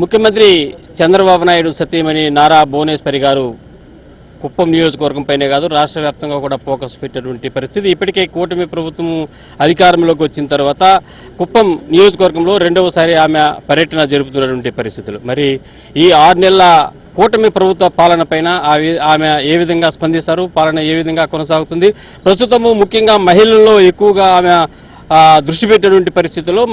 ముఖ్యమంత్రి చంద్రబాబు నాయుడు సతీమణి నారా భువనేశ్వరి గారు కుప్పం నియోజకవర్గం పైనే కాదు రాష్ట్ర వ్యాప్తంగా కూడా ఫోకస్ పెట్టినటువంటి పరిస్థితి. ఇప్పటికే కూటమి ప్రభుత్వం అధికారంలోకి వచ్చిన తర్వాత కుప్పం నియోజకవర్గంలో రెండవసారి ఆమె పర్యటన జరుపుతున్నటువంటి పరిస్థితులు. మరి ఈ 6 నెలల కూటమి ప్రభుత్వ పాలన పైన ఆమె ఏ విధంగా స్పందిస్తారు, పాలన ఏ విధంగా కొనసాగుతుంది, ప్రస్తుతము ముఖ్యంగా మహిళల్లో ఎక్కువగా ఆమె దృష్టి పెట్టినటువంటి పరిస్థితుల్లో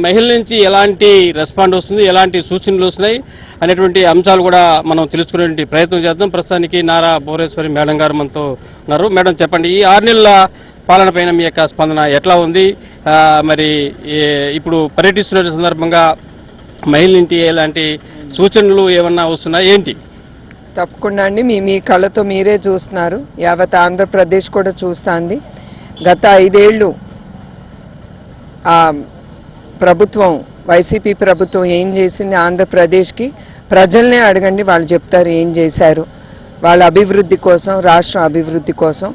మహిళల నుంచి ఎలాంటి రెస్పాండ్ వస్తుంది, ఎలాంటి సూచనలు వస్తున్నాయి అనేటువంటి అంశాలు కూడా మనం తెలుసుకునే ప్రయత్నం చేద్దాం. ప్రస్తుతానికి నారా భువనేశ్వరి మేడం గారు మనతో ఉన్నారు. మేడం చెప్పండి, ఈ 6 నెలల పాలన పైన మీ యొక్క స్పందన ఎట్లా ఉంది? మరి ఇప్పుడు పర్యటిస్తున్న సందర్భంగా మహిళల నుంచి ఎలాంటి సూచనలు ఏమన్నా వస్తున్నాయి ఏంటి? తప్పకుండా అండి, మీ కళ్ళతో మీరే చూస్తున్నారు, యావత్ ఆంధ్రప్రదేశ్ కూడా చూస్తుంది. గత 5 ఏళ్ళు ప్రభుత్వం, వైసీపీ ప్రభుత్వం ఏం చేసింది ఆంధ్రప్రదేశ్కి ప్రజల్నే అడగండి, వాళ్ళు చెప్తారు ఏం చేశారు వాళ్ళ అభివృద్ధి కోసం, రాష్ట్రం అభివృద్ధి కోసం.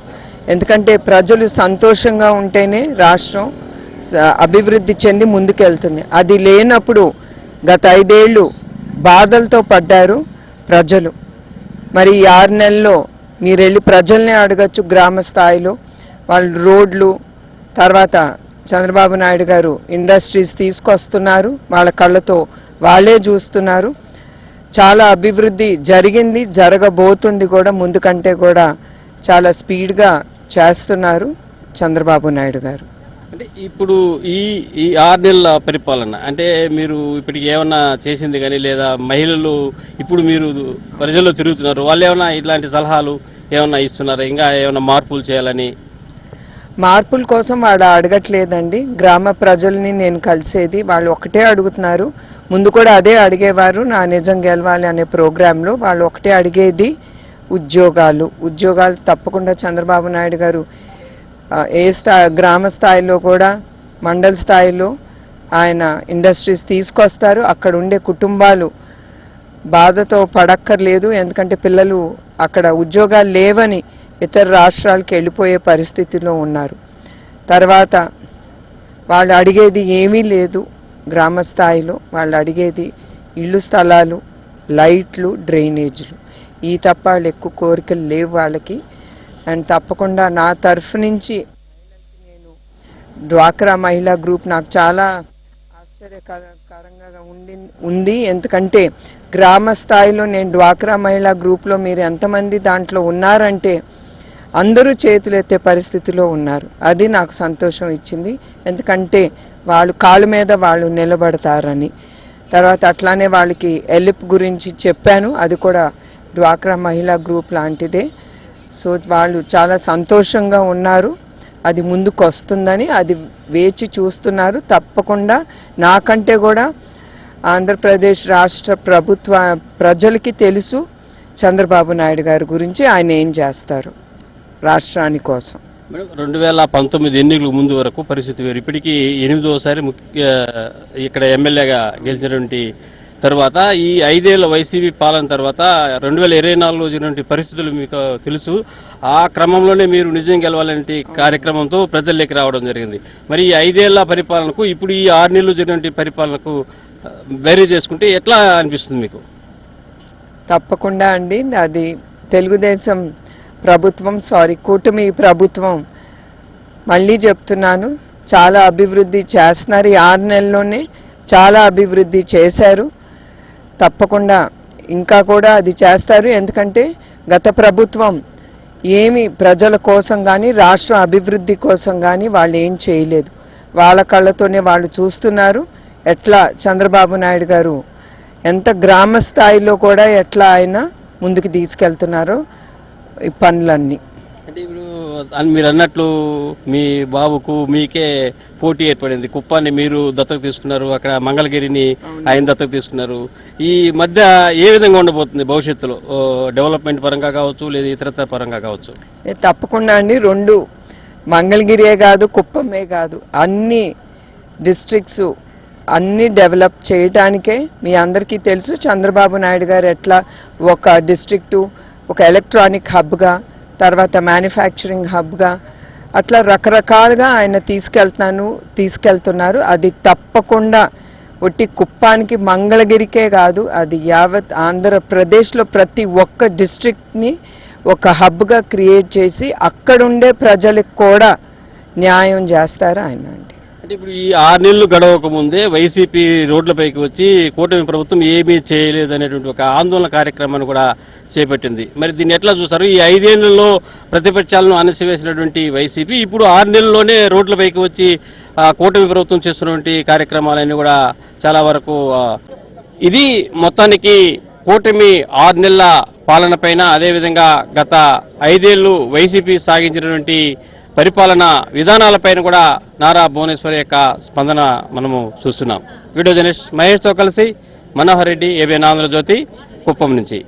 ఎందుకంటే ప్రజలు సంతోషంగా ఉంటేనే రాష్ట్రం అభివృద్ధి చెంది ముందుకెళ్తుంది. అది లేనప్పుడు గత 5 ఏళ్ళు బాధలతో పడ్డారు ప్రజలు. మరి ఈ 6 నెలల్లో మీరు వెళ్ళి ప్రజల్నే అడగచ్చు, గ్రామ స్థాయిలో వాళ్ళు రోడ్లు, తర్వాత చంద్రబాబు నాయుడు గారు ఇండస్ట్రీస్ తీసుకొస్తున్నారు, వాళ్ళ కళ్ళతో వాళ్ళే చూస్తున్నారు. చాలా అభివృద్ధి జరిగింది, జరగబోతుంది కూడా, ముందు కంటే కూడా చాలా స్పీడ్గా చేస్తున్నారు చంద్రబాబు నాయుడు గారు. అంటే ఇప్పుడు ఈ 6 నెలల పరిపాలన అంటే మీరు ఇప్పటికి ఏమన్నా చేసింది కానీ, లేదా మహిళలు ఇప్పుడు మీరు ప్రజల్లో తిరుగుతున్నారు, వాళ్ళు ఏమన్నా ఇట్లాంటి సలహాలు ఏమన్నా ఇస్తున్నారా, ఇంకా ఏమన్నా మార్పులు చేయాలని? మార్పుల కోసం వాళ్ళు అడగట్లేదండి, గ్రామ ప్రజల్ని నేను కలిసేది, వాళ్ళు ఒకటే అడుగుతున్నారు. ముందు కూడా అదే అడిగేవారు, నా నిజం గెలవాలి అనే ప్రోగ్రాంలో వాళ్ళు ఒకటే అడిగేది ఉద్యోగాలు తప్పకుండా చంద్రబాబు నాయుడు గారు గ్రామ స్థాయిలో కూడా మండల స్థాయిలో ఆయన ఇండస్ట్రీస్ తీసుకొస్తారు. అక్కడ ఉండే కుటుంబాలు బాధతో పడక్కర్లేదు, ఎందుకంటే పిల్లలు అక్కడ ఉద్యోగాలు లేవని ఇతర రాష్ట్రాలకు వెళ్ళిపోయే పరిస్థితిలో ఉన్నారు. తర్వాత వాళ్ళు అడిగేది ఏమీ లేదు, గ్రామ స్థాయిలో వాళ్ళు అడిగేది ఇళ్ళు స్థలాలు, లైట్లు, డ్రైనేజీలు, ఈ తప్ప వాళ్ళు ఎక్కువ కోరికలు లేవు వాళ్ళకి. అండ్ తప్పకుండా నా తరఫు నుంచి నేను డ్వాక్రా మహిళా గ్రూప్ నాకు చాలా ఆశ్చర్యకరంగా ఉంది. ఎందుకంటే గ్రామ స్థాయిలో నేను డ్వాక్రా మహిళా గ్రూప్లో మీరు ఎంతమంది దాంట్లో ఉన్నారంటే అందరూ చేతులు ఎత్తే పరిస్థితిలో ఉన్నారు. అది నాకు సంతోషం ఇచ్చింది, ఎందుకంటే వాళ్ళు కాళ్ళ మీద వాళ్ళు నిలబడతారని. తర్వాత అట్లానే వాళ్ళకి ఎలిప్ గురించి చెప్పాను, అది కూడా డ్వాక్రా మహిళా గ్రూప్ లాంటిదే. సో వాళ్ళు చాలా సంతోషంగా ఉన్నారు, అది ముందుకు వస్తుందని అది వేచి చూస్తున్నారు. తప్పకుండా నాకంటే కూడా ఆంధ్రప్రదేశ్ రాష్ట్ర ప్రభుత్వ ప్రజలకి తెలుసు చంద్రబాబు నాయుడు గారి గురించి, ఆయన ఏం చేస్తారు రాష్ట్రాని కోసం. 2019 ఎన్నికలకు ముందు వరకు పరిస్థితి వేరు. ఇప్పటికీ 8వసారి ఇక్కడ ఎమ్మెల్యేగా గెలిచినటువంటి తర్వాత ఈ 5 ఏళ్ల వైసీపీ పాలన తర్వాత 2024లో జరిగినటువంటి పరిస్థితులు మీకు తెలుసు. ఆ క్రమంలోనే మీరు నిజం గెలవాలంటే కార్యక్రమంతో ప్రజల్లోకి రావడం జరిగింది. మరి ఈ 5 ఏళ్ల పరిపాలనకు ఇప్పుడు ఈ 6 నెలలు జరిగినటువంటి పరిపాలనకు వేరే చేసుకుంటే ఎట్లా అనిపిస్తుంది మీకు? తప్పకుండా అండి, అది తెలుగుదేశం ప్రభుత్వం, కూటమి ప్రభుత్వం, మళ్ళీ చెప్తున్నాను, చాలా అభివృద్ధి చేస్తున్నారు. ఈ 6 నెలల్లోనే చాలా అభివృద్ధి చేశారు. తప్పకుండా ఇంకా కూడా అది చేస్తారు, ఎందుకంటే గత ప్రభుత్వం ఏమి ప్రజల కోసం కానీ రాష్ట్ర అభివృద్ధి కోసం కానీ వాళ్ళు ఏం చేయలేదు. వాళ్ళ కళ్ళతోనే వాళ్ళు చూస్తున్నారు ఎట్లా చంద్రబాబు నాయుడు గారు ఎంత గ్రామ స్థాయిలో కూడా ఎట్లా ఆయన ముందుకు తీసుకెళ్తున్నారో ఈ పనులన్నీ. అంటే ఇప్పుడు మీరు అన్నట్లు మీ బాబుకు మీకే పోటీ ఏర్పడింది. కుప్పాన్ని మీరు దత్తత తీసుకున్నారు, అక్కడ మంగళగిరిని ఆయన దత్తత తీసుకున్నారు. ఈ మధ్య ఏ విధంగా ఉండబోతుంది భవిష్యత్తులో, డెవలప్మెంట్ పరంగా కావచ్చు లేదా ఇతరత్ర పరంగా కావచ్చు? తప్పకుండా అండి, 2 మంగళగిరియే కాదు, కుప్పమే కాదు, అన్ని డిస్ట్రిక్ట్స్ అన్నీ డెవలప్ చేయడానికే. మీ అందరికీ తెలుసు చంద్రబాబు నాయుడు గారు ఎట్లా ఒక డిస్ట్రిక్టు ఒక ఎలక్ట్రానిక్ హబ్గా, తర్వాత మ్యానుఫ్యాక్చరింగ్ హబ్గా, అట్లా రకరకాలుగా ఆయన తీసుకెళ్తున్నారు. అది తప్పకుండా ఒట్టి కుప్పానికి మంగళగిరికే కాదు, అది యావత్ ఆంధ్రప్రదేశ్లో ప్రతి ఒక్క డిస్ట్రిక్ట్ని ఒక హబ్గా క్రియేట్ చేసి అక్కడుండే ప్రజలకు కూడా న్యాయం చేస్తారు ఆయన అండి. అంటే ఇప్పుడు ఈ 6 నెలలు గడవక ముందే వైసీపీ రోడ్లపైకి వచ్చి కూటమి ప్రభుత్వం ఏమీ చేయలేదు అనేటువంటి ఒక ఆందోళన కార్యక్రమాన్ని కూడా చేపట్టింది. మరి దీన్ని ఎట్లా చూస్తారు? ఈ 5 ఏళ్లలో ప్రతిపక్షాలను అణచివేసినటువంటి వైసీపీ ఇప్పుడు 6 నెలల్లోనే రోడ్లపైకి వచ్చి కూటమి ప్రభుత్వం చేస్తున్నటువంటి కార్యక్రమాలన్నీ కూడా చాలా వరకు ఇది మొత్తానికి కూటమి 6 నెలల పాలన పైన, అదేవిధంగా గత 5 ఏళ్లు వైసీపీ సాగించినటువంటి పరిపాలన విధానాలపైన కూడా నారా భువనేశ్వరి యొక్క స్పందన మనము చూస్తున్నాం. వీడియో జర్నలిస్ట్ మహేష్తో కలిసి మనోహర్ రెడ్డి, ఏబిఎన్ ఆంధ్రజ్యోతి, కుప్పం నుంచి.